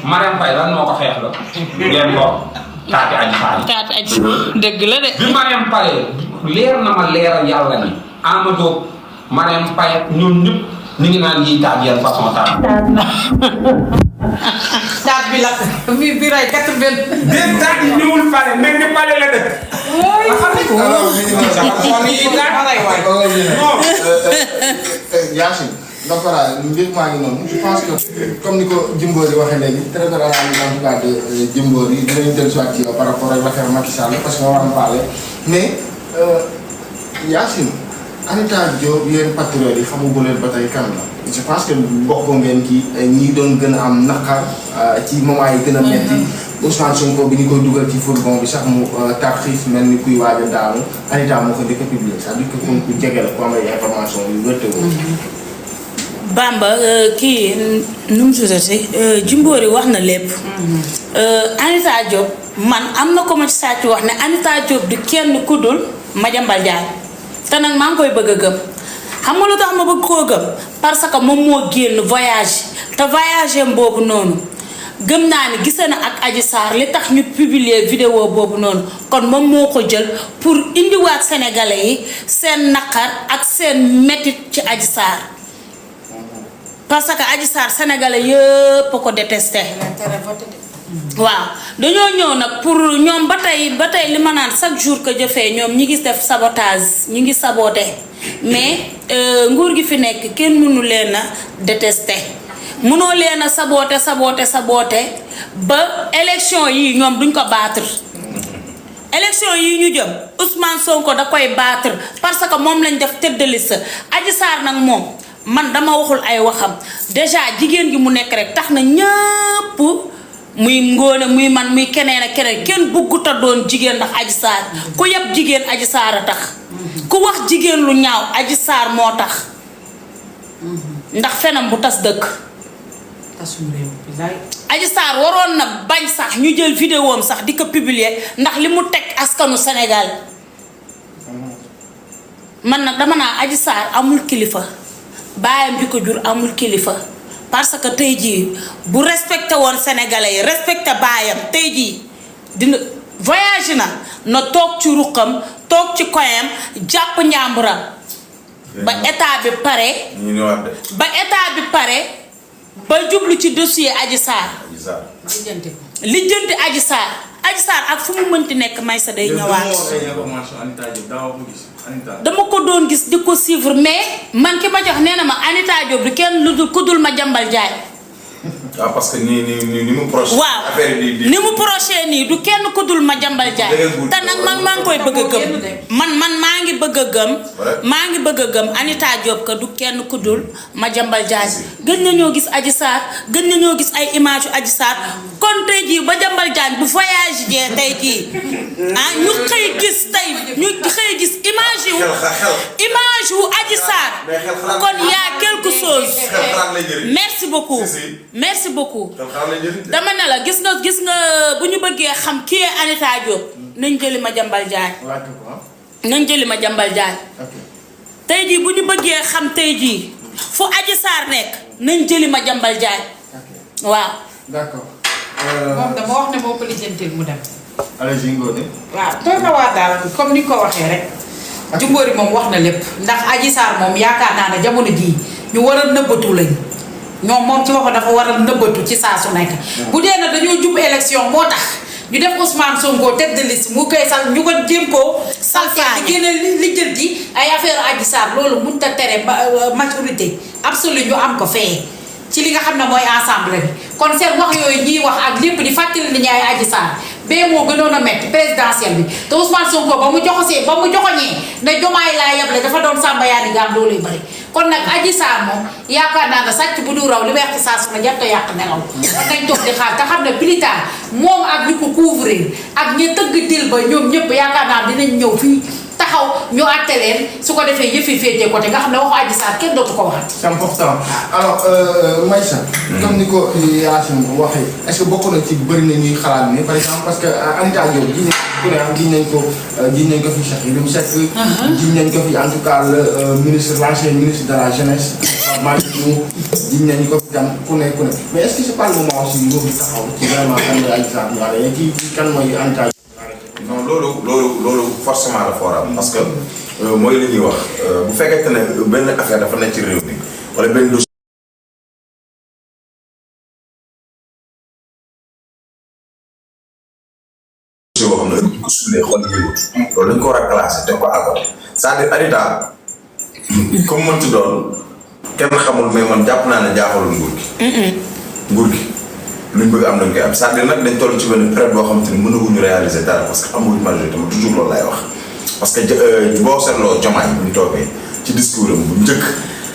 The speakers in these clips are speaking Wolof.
Marième Faye lan moo ko xeex la ngeen ko taati Adji Sarr taati Adji dëgg la de bi Marième Faye leer na ma leeral yàlla ni Amadou Marième Faye ñun ñëpp ñu ngi naan yi taat yan façon taat taat bi la bi ray 80 den taat yi ñëwul pare mel ni pare la dëkk Yacine donc voilà mbir maa ngi noonu je pense que comme ni ko Jimbori waxee léegi très bien en tout cas de Jimbori dinañu dellu si waat ci par rapport ak l'affaire Macky Sall parce que on va en parler mais Yacine Anita Diop yéen patriotes yi xamugu leen ba tey kan la je pense que bokk ngeen ci ñi doon gën a am naqar ci moment yi gën a metti Ousmane Sonko bi ñu koy dugal ci fourgon bi sax mu tarxiis mel ni kuy waaj a daanu Anita moo ko njëkk a publier c'est-à-dire que ku jege la ku am ay information yu wërte Bamba kii nu mu tuddati Jimbori wax na lépp. Anita Diop man am na ko ma ci sàcc wax ne Anita Diop du kenn ku dul Madiambal Diagne te nag maa ngi koy bëgg a gëm xam nga lu tax ma bëgg koo gëm parce que moom moo génn voyage te voyage boobu noonu gëm naa ni gisee na ak Adji Sarr li tax ñu publier vidéo boobu noonu kon moom moo ko jël pour indiwaat sénégalais yi seen naqar ak seen métit ci Adji Sarr. parce que Adji Sarr sénégalais yëpp ko détesté waaw dañoo ñëw nag pour ñoom ba tey li ma naan chaque jour que jëfee ñoom ñi ngi def sabotage ñi ngi saboté mais nguur gi fi nekk kenn mënu leen a détesté mënoo leen a saboté ba élection yi ñoom duñ ko battre élection yi ñu jëm Ousmane Sonko da koy battre parce que moom lañ def tête de liste Adji Sarr nag moom man dama waxul ay waxam déjà jigéen gi mu nekk rek tax na ñëpp muy ngóone muy man muy keneen ak keneen kenn bëggut a doon jigéen ndax Adji Sarr ku yeb jigéen Adji Sarr a tax ku wax jigéen lu ñaaw Adji Sarr moo tax ndax fenam bu tas dëkk Adji Sarr waroon na bañ sax ñu jël vidéo am sax di ko publier ndax li mu teg askanu Sénégal man nag dama naa Adji Sarr amul kilifa baayam bi ko jur amul kilifa parce que tey jii bu respecté woon sénégalais yi respecté baayam tey jii dina voyage na toog ci ruqam toog ci koyam jàpp njàmburam ba état bi pare ba jublu ci dossier Adji Sarr lijjanti Adji Sarr ak fu mu mënti nekk may sa day ñëwaat dama ko doon gis di ko suivre mais man ki ma jox nee na ma Anita Diop du kenn lu dul ku dul Madiambal Diagne waaw parce que ni mu proche. waaw ni mu proche nii du kenn ku dul Madiambal Diagne te nag man maa ngi koy bëgg a gëm man maa ngi bëgg a gëm Anita Diop ka du kenn ku dul Madiambal Diagne gën nañoo gis Adji Sarr gën nañoo gis ay image yu Adji Sarr kon tey jii Madiambal Diagne bu voyage jee tey jii ñu xëy gis image yu Adji Sarr kon y a quelque chose merci beaucoup dama ne la gis nga bu ñu bëggee xam kii Anita Diop nañ jëli Madiambal Diagne tey jii bu ñu bëggee xam tey jii fu Adji Sarr nekk nañ jëli Madiambal Diagne waaw d'accord moom dama wax ne moo ko lijjantil mu dem allez Ngone waaw doy na waa daal comme ni ko waxee rek Jimbori moom wax na lépp ndax Adji Sarr moom yaakaar naa ne jamono jii ñu war a nëbbatu lañ ñoom moom ci waxoon dafa war a nëbbatu ci saa su nekk bu dee na dañoo jub élection moo tax ñu def Ousmane Sonko tête de liste mu koy sal ñu ko jéem koo salfaa di génne lijjanti ay affaire Adji Sarr loolu mënut a tere majorité absolue ñu am ko fee ci li nga xam ne mooy ensemble bi kon seen wax yooyu ñuy wax ak lépp di fàttali ni ñaay Adji Sarr bee moo gënoon a métti présidentielle bi te Ousmane Sonko ba mu joxoñee ne Diomaye laa yeble dafa doon Samba Yaani Gam loolu yu bëri kon nag Adji Sarr moom yaakaar naa ne sàcc bu du raw li weex ci saa su ne jarta yàq nelaw kon nañ toog di xaar te xam ne plus tard moom ak ñu ko couvrir ak ñi tëgg dil ba ñoom ñëpp yaakaar naa dinañ ñëw fii taxaw ñu àtte leen su ko defee yëf yi féetee côté nga xam ne waxu Adji Sarr kenn dootu ko waxat. c'est important alors Maïssa. comme ni ko Yacine waxee est-ce que bokk na ci bëri na ñuy xalaat ne par exemple parce que Anita Diop ji nañ ko fi Cheikh Yérim Seck. ji nañ ko fi en tout cas le ministre l'ancien ministre de la jeunesse. Malick Ndour ji nañ ko fi tam ku ne mais est-ce que c'est pas le moment aussi nguur gi taxaw ci vraiment kan mooy Adji Sarr wala ci kan mooy Anita Diop. non loolu forcément dafa war a am parce que mooy li ñuy wax bu fekkente ne benn affaire dafa nekk ci réew mi wala benn dossier boo xam ne ko suulee xool yëngut loolu dañ ko war a classé te ko à côté c'est-à-dire Anita comme mënti doon kenn xamul mais man jàpp naa ne jaaxalul nguur gi luñ bëgg am nañ koy am c'est-à-dire nag dañ toll ci benn période boo xamante ni mënaguñu réaliser dara parce que amuñu majorité ma toujours loolu laay wax parce que boo seetloo Diomaye bu ñu toogee ci discours am bu njëkk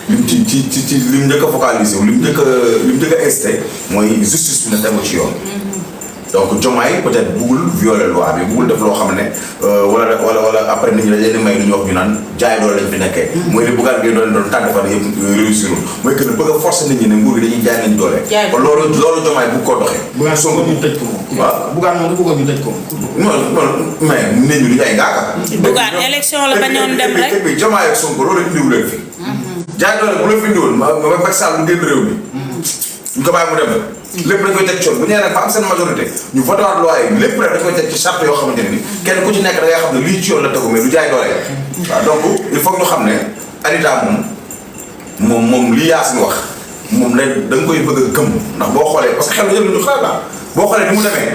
lim ci lim njëkk a focaliser wu lim njëkk a incité mooy justice bi na tegu ci yoon. donc Diomaye peut-être buggul violer loi bi buggul def loo xam ne wala après nit ñi dañ leen di may lu ñu wax ñu naan jaay doole lañ fi nekkee. mooy li Bougane Gueye doon tànn fan yëpp réussir mooy que ne bëgg a forcer nit ñi ne nguur gi dañuy jaay nañ doole. kon loolu Diomaye bu ko doxee. Bougane Sonko ñu tëj ko moom. waaw Bougane moom dafa bëggoon ñu tëj ko moom. non mais nit ñi du ñu ay ngaaka. Bougane élection la bañoon dem rek. et Diomaye ak Sonko loolu indiwu leen fi. jaay doole bu la fi indiwoon ma Macky Sall du génn réew mi. ñu ko bàyyi mu dem lépp dañ koy teg coon bu ñu nee nag ba am seen majorité ñu voté waat loi yi lépp rek dañ koy teg ci charte yoo xamante ne ni kenn ku ci nekk da ngay xam ne lii ci yoon la tegu mais du jaay doole. waaw donc il faut que ñu xam ne Anita moom li Yacine wax moom la da nga koy bëgg a gëm ndax boo xoolee parce que xel yëpp ñu xalaat la boo xoolee ni mu demee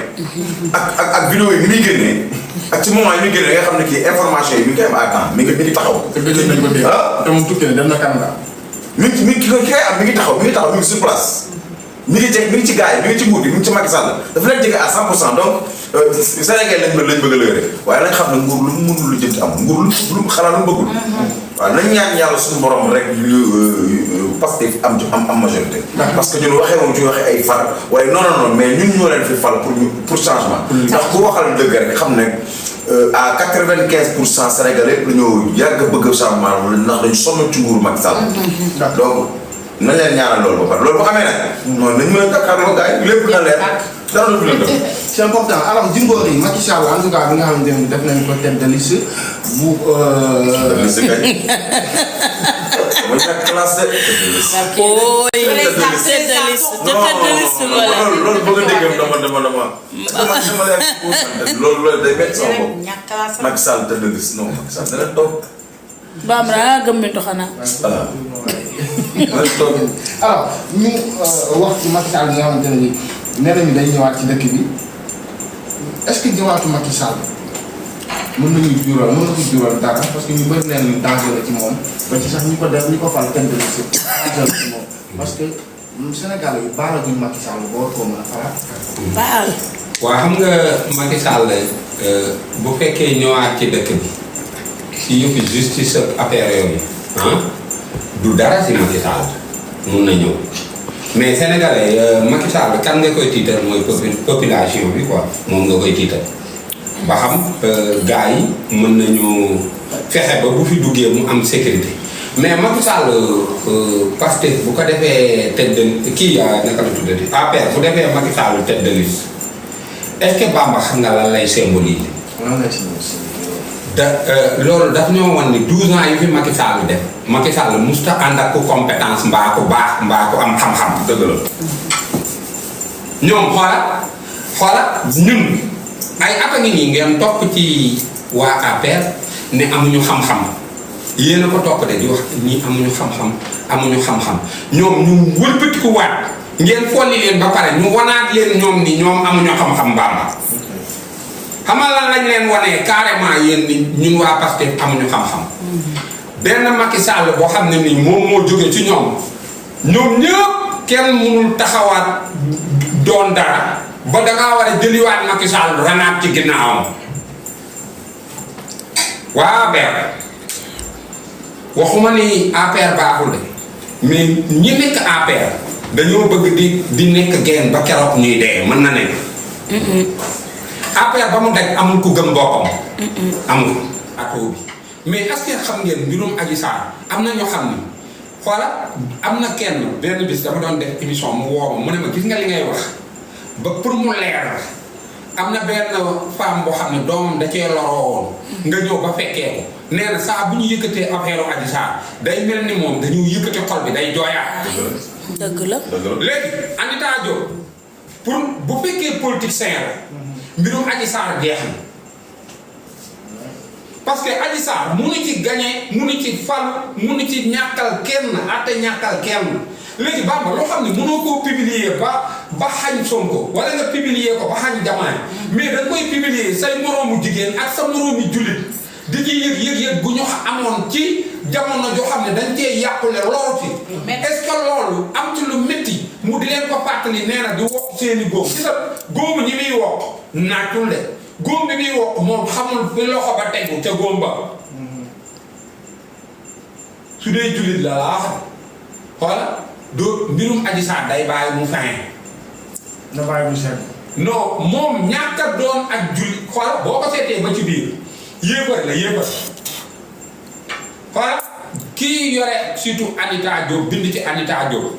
ak vidéo yi ni muy génnee ak ci moment yi muy génnee nga xam ne kii information yi mi ngi koy am à temps mi ngi taxaw. te gëj nañ ko dégg. te moom tukki na dem na Canada. mi ngi taxaw mi ngi sur place. mi ngi ci gars yi mi ngi ci nguur gi mi ngi ci Macky Sall dafa leen jege à 100% donc Sénégal lañ bëgg a lëre waaye nañ xam ne nguur lu mu mënul lu jënd amul nguur lu mu xalaat lu mu bëggul. waaw nañ ñaan yàlla suñu borom rek Pastef am majorité. parce que ñun waxee moom ci waxee ay far waaye non mais ñun ñoo leen fi fal pour changement. ndax ku waxal dëgg rek xam ne à 95% Sénégalais dañoo yàgg bëgg changement ndax dañu sonn ci nguur Macky Sall. donc. nañ leen ñaanal loolu ba pare loolu bu amee nag. non nañ mën a jàkkaarloo gars yi lépp na leer dara du fi la c'est important alors Jimbori yi Macky Sall en tout cas bi nga xamante ne def nañ ko tête de liste bu. liste kañ. mooy chaque classe de. tête de liste loolu bëgg a dégg dama. loolu day métti sama bopp. Macky Sall tête de liste non Macky Sall dana toog. Bambara gëm bintu xanaa. alors ñu wax ci Macky Sall bi nga xamante ne nii nee nañu day ñëwaat ci dëkk bi est-ce que ñëwaatu Macky Sall mën na ko jural dara parce que ñu bëri nañu danger la ci moom ba ci sax ñu ko fal kenn du ci moom parce que Sénégal yi baalaguñ Macky Sall boo ko mën a falaat. baal. waa xam nga Macky Sall bu fekkee ñëwaat ci dëkk bi si yëpp justice ak affaire yooyu du dara si Macky Sall mun na ñëw mais sénégalais Macky Sall kan nga koy tiital mooy population bi quoi moom nga koy tiital ba xam gars yi mën nañu fexe ba bu fi duggee mu am sécurité mais Macky Sall Pastef bu ko defee tête de kii naka la tuddati APR bu defee Macky Sall tête de liste est-ce que Bamba xam nga lan lay symboliser. loolu daf ñoo wan ni 12 ans yi fi Macky Sall def Macky Sall musta ànd ak ku compétence mbaa ku baax mbaa ku am xam-xam dëgg la ñoom xoola ñun ay at a ngi nii ngeen topp ci waa APR ne amuñu xam-xam yéen a ko topp de di wax ñii amuñu xam-xam ñoom ñu wëlbatiku waat ngeen folli leen ba pare ñu wanaat leen ñoom ni ñoom amuñu xam-xam Bamba xamal lan lañ leen wanee carrément yéen ni ñun waa Pastef amuñu xam-xam benn Macky Sall boo xam ne nii moom moo jóge ci ñoom ñëpp kenn mënul taxawaat doon dara ba dangaa war a jëliwaat Macky Sall ranaat ci ginnaawam waa APR waxuma ni APR baaxul de mais ñi nekk APR dañoo bëgg di nekk geen ba keroog ñuy dee mën na nekk APR ba mu daj amul ku gëm boppam amul atoo bi mais est-ce que xam ngeen mbirum Adji Sarr am na ñoo xam ni xoola am na kenn benn bis dama doon def émission mu woo ma mu ne ma gis nga li ngay wax ba pour mu leer am na benn femme boo xam ne doomam da cee loroo woon nga ñëw ba fekkee ko nee na saa bu ñu yëkkatee affaire Adji Sarr day mel ni moom dañu yëkkati xol bi day jooyaat. dëgg la. léegi Anita Diop pour bu fekkee politicien la mbirum Adji Sarr jeex na parce que Adji Sarr munu ci gagné munu ci fal munu ci ñàkkal kenn atte ñàkkal kenn léegi Bamba loo xam ne mënoo koo publier ba xañ Sonko wala nga publier ko ba xañ Diomaye mais da nga koy publier say moroomu jigéen ak sa moroomi jullit di ci yëg bu ñu amoon ci jamono joo xam ne dañ cee yàqule loolu ci est-ce que loolu am ci lu métti mu di leen ko fàttali nee na di wokk seeni góom ci sa góomu ñi muy wokk naajul de góom bi muy wokk moom xamul fi loxo ba tegu ca góom ba su dee jullit la laa xam xoola doo mbirum Adji Sarr day bàyyi mu fin na bàyyi mu sedd. non moom ñàkk a doon ak jullit xoola boo ko seetee ba ci biir yéefar la yéefar xoola kii yore surtout Anita Diop bind ci Anita Diop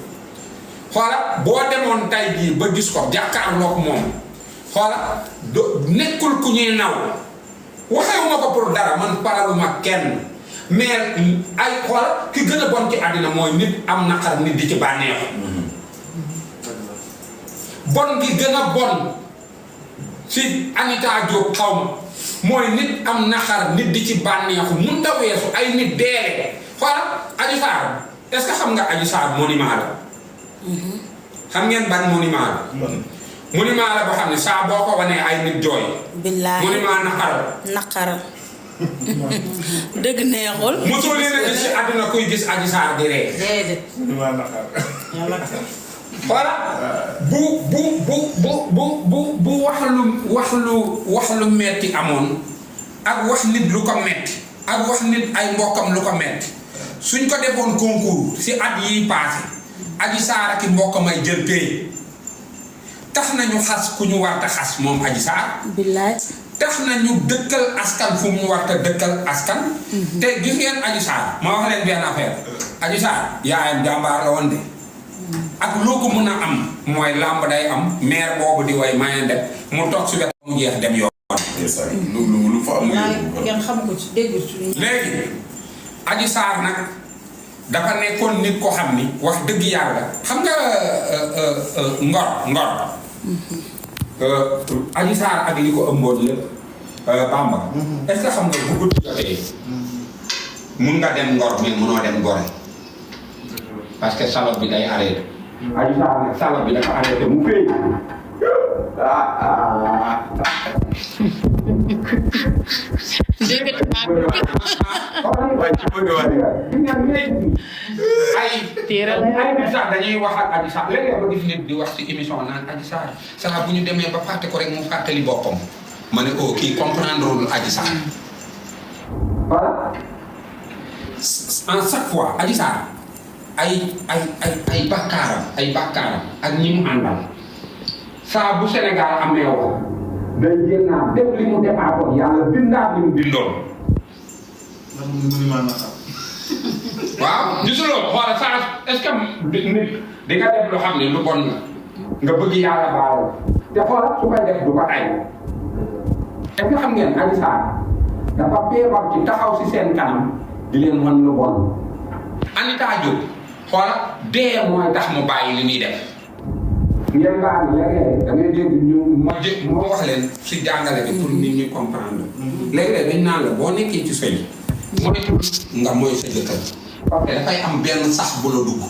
xoola boo demoon tay jii ba gis ko jàkkaarloog moom xoola nekkul ku ñuy naw waxewuma ko pour dara man paraluma kenn mais ay xoola ki gën a bon ci àddina mooy nit am naqar nit di ci bànneexu bon gi gën a bon si Anita Diop xaw ma mooy nit am naqar nit di ci bànneexu mun ta weesu ay nit deele xoola Adji Sarr est-ce que xam nga Adji Sarr monument la xam ngeen ban monument la monument la boo xam ne saa boo ko wanee ay nit jooy billaahi monument naqara dëgg neexul. mosoo leen a gis si àdduna kuy gis Adji Sarr di ree déedéet. voilà bu wax lu metti amoon ak wax nit lu ko metti ak wax nit ay mbokkam lu ko metti suñ ko defoon concours si at yi passé Adji Sarr ak i mbokkam ay jël pay tax nañu xas ku ñu war a xas moom Adji Sarr. billaay. tax nañu dëkkal askan fu mu war a dëkkal askan. te gis ngeen Adji Sarr ma wax leen benn affaire Adji Sarr yaayam jàmbaar la woon de. ak loo ko mën a am mooy làmb day am maire boobu di way maye def mu toog si wet mu jeex dem yoon. lu fa am. ngeen xam ko ci dégg ci. léegi Adji Sarr nag dafa nekkoon nit ko xam ni wax dëgg yàlla xam nga ngor. Adji Sarr ak li ko ëmboon lépp Bamba. est-ce que xam nga bu guddi jotee mun nga dem ngor mais munoo dem gore. parce que salop bi day arrêté. Adji Sarr nag salop bi dafa arrêté mu féey. dégg ay nit sax dañuy wax ak Adji Sarr léeg-léeg ba gis nit di wax ci émission naan Adji Sarr saa bu ñu demee ba fàtte ko rek mu fàttali boppam ma ne oh kii comprendre lul Adji Sarr. voilà en chaque fois Adji Sarr ay bàkkaaram ak ñi mu àndal saa bu Sénégal amee wax day génnaat def li mu defaakoon yàlla bindaat li mu bindoon. waaw gisuloo xoola saa est-ce que nit di nga def lu xam ne lu bon la nga bëgg yàlla baal te xoola su koy def du ko ay est-ce que xam ngeen Adji Sarr dafa feebar ci taxaw si seen kanam di leen wan lu bon. Anita Diop xoola dee mooy tax mu bàyyi li muy def. ngeen baal léeg-léeg da ngay dégg moo wax leen si jàngale bi pour nit ñi comprendre. léeg-léeg dañ naan la boo nekkee ci sëy moytu nga mooy sa jëkkër parce que dafay am benn sax bu la dugg.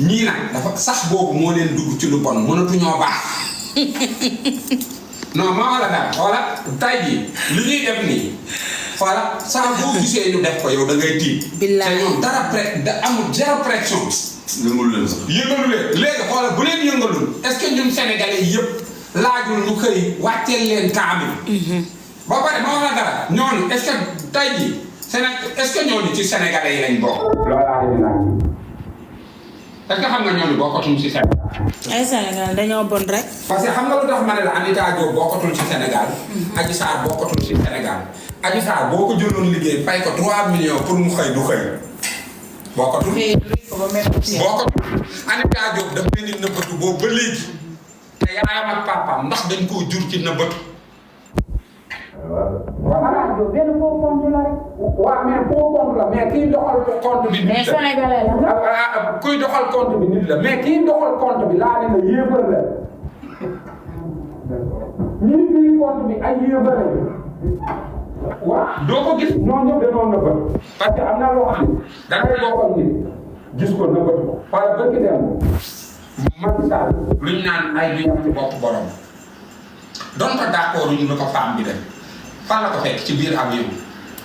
ñii nag dafa sax boobu moo leen dugg ci lu bon mënatuñoo baax. non maa la daal xoola tay jii li ñuy def nii xoola saa boo gisee ñu def ko yow da ngay tiit. billaay te ñoom dara amul zéro pression. yëngalu leen sax. yëngalu leen léegi xoola bu leen yëngalul est-ce que ñun sénégalais yëpp laajul ñu xëy wàcceel leen kaamil. ba pare ma wax la dara ñooñu est-ce que tay jii. est-ce que ñooñu ci sénégalais yi lañ bokk. loolu laa leen laaj est-ce que xam nga ñooñu bokkatuñ ci Sénégal. ay Sénégal dañoo bon rek. parce que xam nga lu tax ma ne la Anita Diop bokkatul ci Sénégal. Adji Sarr bokkatul ci Sénégal. Adji Sarr boo ko jëloon liggéey fay ko 3 millions pour mu xëy du xëy. bokkatul. bokkatul. Anita Diop daf leen di nëbbatu boobu ba léegi. te yaayam ak papaam ndax dañ koo jur ci nëbbatu. voilà. benn faux compte la rek. waaw mais faux compte la mais kiy doxal compte bi. mais sénégalais la. kuy doxal compte bi nit la mais kiy doxal compte bi laa ne la yéefar la. ñi fii compte bi ay yéefar la. waaw doo ko gis ñoo ñëpp dañoo nëbbat. parce que am na loo xam ne da ngay bokk ak nit gis ko nëbbatu ko. wala bëgg dem Macky Sall luñ naan ay bi ci bopp borom. doon ko d'accord ñu ne ko femme bi dem. fan la ko fekk ci biir avion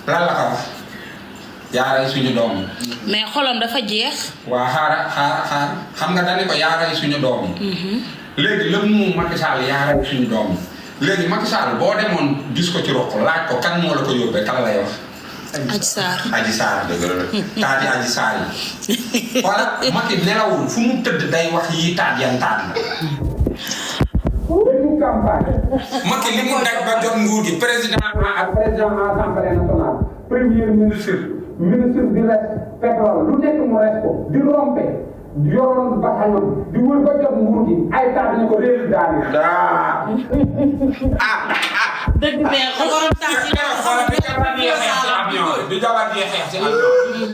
lan la ko wax yaaray suñu doom yi. mais xolam dafa jeex. waa xaar xam nga dañu ko yaaray suñu doom yi. léegi lépp mu Macky Sall yaaray suñu doom yi léegi Macky Sall boo demoon gis ko ci roq laaj ko kan moo la ko yóbbee kan lay wax. Adji Sarr. Adji Sarr dëgg la taati Adji Sarr yi. wala Macky nelawul fu mu tëdd day wax yi taat yan taat la. dañu campagne. Macky li mu daj ba jot nguur gi président ak président assemblée nationale premier ministre bi res pétrole lu nekk mu res ko di rompe yoroon bataillon di wër ba jot nguur gi ay taat ne ko réew daal dëgg neex xoolal taat yi bi jabar di xeex ci avion